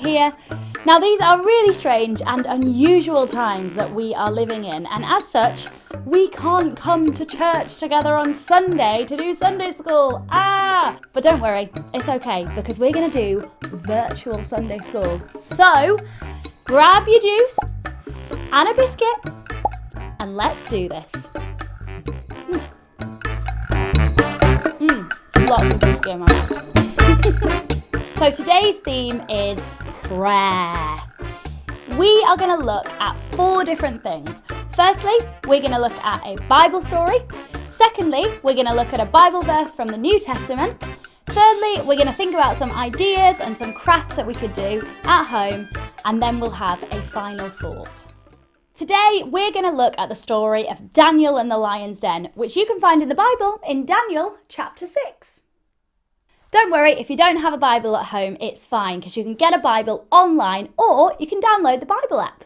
here. Now these are really strange and unusual times that we are living in, and as such, we can't come to church together on Sunday to do Sunday school. But don't worry, it's okay, because we're going to do virtual Sunday school. So, grab your juice and a biscuit and let's do this. Lots of biscuit in my mouth. So today's theme is prayer. We are going to look at 4 different things. Firstly, we're going to look at a Bible story. Secondly, we're going to look at a Bible verse from the New Testament. Thirdly, we're going to think about some ideas and some crafts that we could do at home, and then we'll have a final thought. Today, we're going to look at the story of Daniel and the lion's den, which you can find in the Bible in Daniel chapter 6. Don't worry, if you don't have a Bible at home, it's fine, because you can get a Bible online or you can download the Bible app.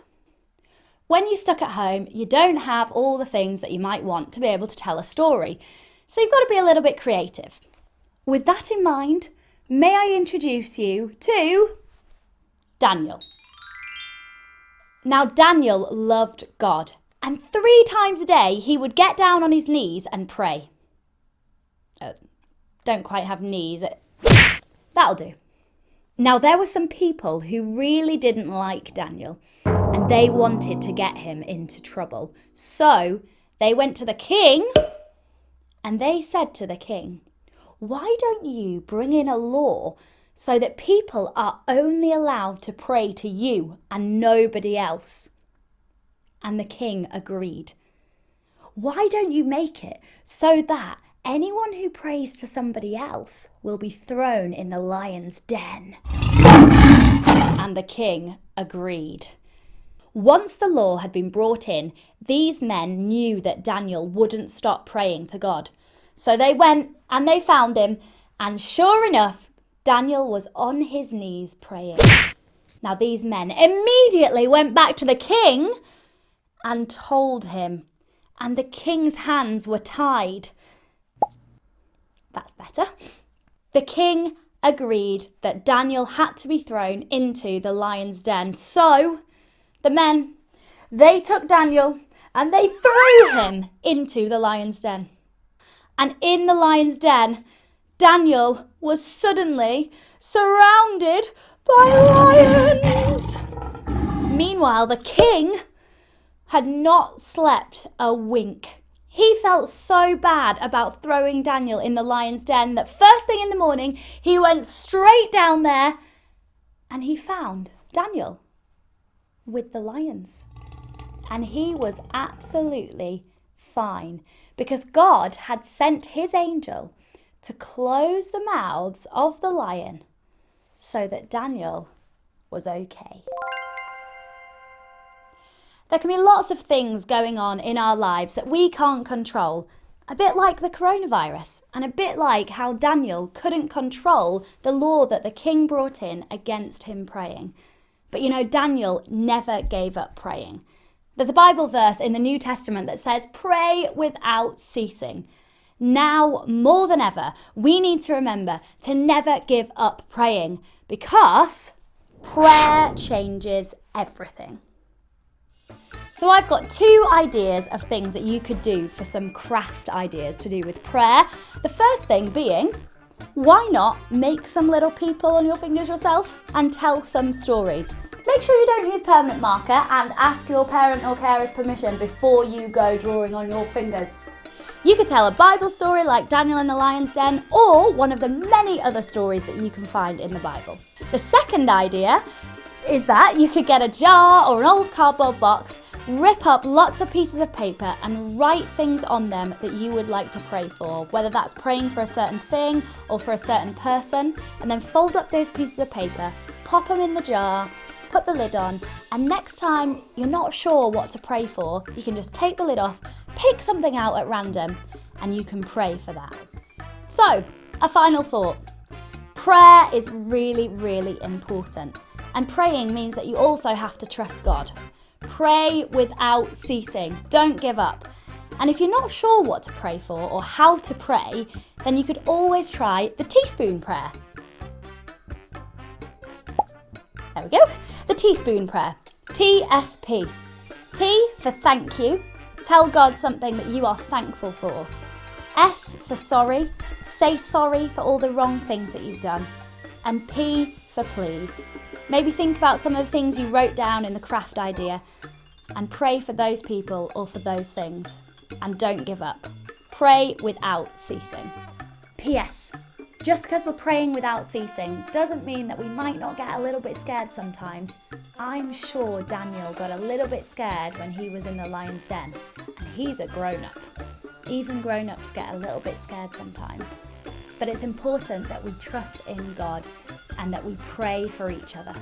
When you're stuck at home, you don't have all the things that you might want to be able to tell a story, so you've got to be a little bit creative. With that in mind, may I introduce you to Daniel. Now, Daniel loved God, and 3 times a day he would get down on his knees and pray. Don't quite have knees. That'll do. Now, there were some people who really didn't like Daniel, and they wanted to get him into trouble. So they went to the king, and they said to the king, "Why don't you bring in a law so that people are only allowed to pray to you and nobody else?" And the king agreed. "Why don't you make it so that anyone who prays to somebody else will be thrown in the lion's den?" And the king agreed. Once the law had been brought in, these men knew that Daniel wouldn't stop praying to God. So they went and they found him, and sure enough, Daniel was on his knees praying. Now these men immediately went back to the king and told him, and the king's hands were tied. That's better. The king agreed that Daniel had to be thrown into the lion's den. So the men, they took Daniel and they threw him into the lion's den. And in the lion's den, Daniel was suddenly surrounded by lions. Meanwhile, the king had not slept a wink. He felt so bad about throwing Daniel in the lion's den that first thing in the morning, he went straight down there and he found Daniel with the lions. And he was absolutely fine because God had sent his angel to close the mouths of the lion so that Daniel was okay. There can be lots of things going on in our lives that we can't control, a bit like the coronavirus, and a bit like how Daniel couldn't control the law that the king brought in against him praying. But you know, Daniel never gave up praying. There's a Bible verse in the New Testament that says, "Pray without ceasing." Now, more than ever, we need to remember to never give up praying, because prayer changes everything. So I've got 2 ideas of things that you could do for some craft ideas to do with prayer. The first thing being, why not make some little people on your fingers yourself and tell some stories? Make sure you don't use permanent marker and ask your parent or carer's permission before you go drawing on your fingers. You could tell a Bible story like Daniel in the lion's den, or one of the many other stories that you can find in the Bible. The second idea is that you could get a jar or an old cardboard box, rip up lots of pieces of paper and write things on them that you would like to pray for, whether that's praying for a certain thing or for a certain person, and then fold up those pieces of paper, pop them in the jar, put the lid on, and next time you're not sure what to pray for, you can just take the lid off, pick something out at random, and you can pray for that. So, a final thought. Prayer is really, really important, and praying means that you also have to trust God. Pray without ceasing. Don't give up. And if you're not sure what to pray for or how to pray, then you could always try the teaspoon prayer. There we go. The teaspoon prayer. TSP. T for thank you. Tell God something that you are thankful for. S for sorry. Say sorry for all the wrong things that you've done. And P for please. Maybe think about some of the things you wrote down in the craft idea and pray for those people or for those things. And don't give up. Pray without ceasing. P.S. Just because we're praying without ceasing doesn't mean that we might not get a little bit scared sometimes. I'm sure Daniel got a little bit scared when he was in the lion's den, and he's a grown-up. Even grown-ups get a little bit scared sometimes. But it's important that we trust in God and that we pray for each other.